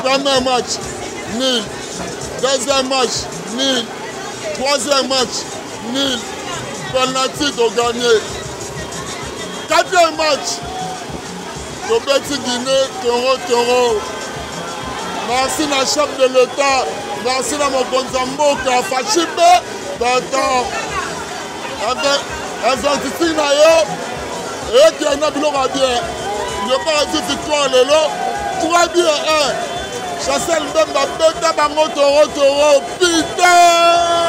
Premier match, nul. Deuxième match, nul. Troisième match, nul. Penalty de gagner. Quatrième match, Tobeti Guinée, Toro. Merci à chef de l'État. Merci à mon Gonzambo qui a fâché. D'accord. Investissez na yo. Et qui a un biloko à bien. Je n'ai pas reçu victoire le lot. 3 buts à 1. Chassel Mbemba beta bango Toro. Putain!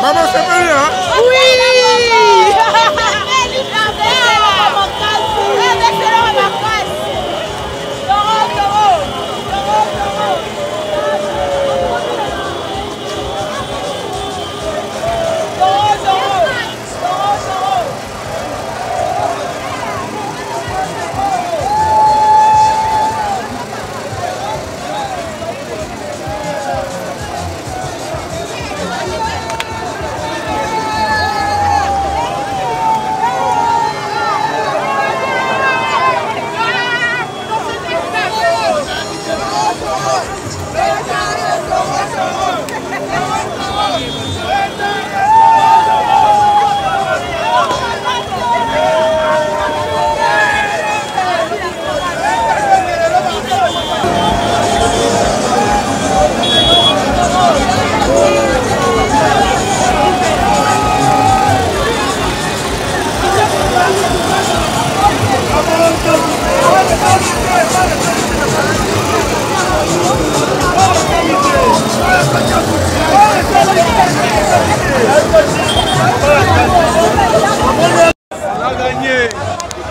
Maman, c'est venu, hein? Oui! On a gagné.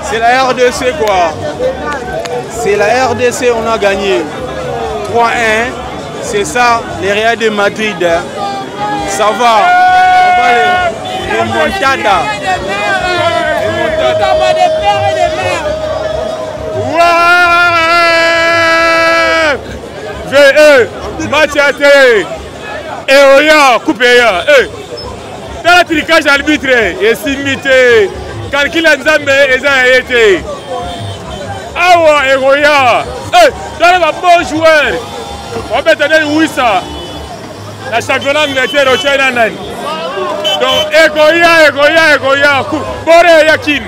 C'est la RDC quoi. C'est la RDC, on a gagné. 3-1. C'est ça, les Real de Madrid. Ça va. On va les remontada. Ouais. Match à télé. Et Oya, coupé. Dans le tricage arbitre, et simité. Calcul Nzambe et Zayete. Awa et Oya. Dans le bon joueur. On peut tenir Wissa. La championnat militaire au China. Donc, Egoya. Boré Yakin.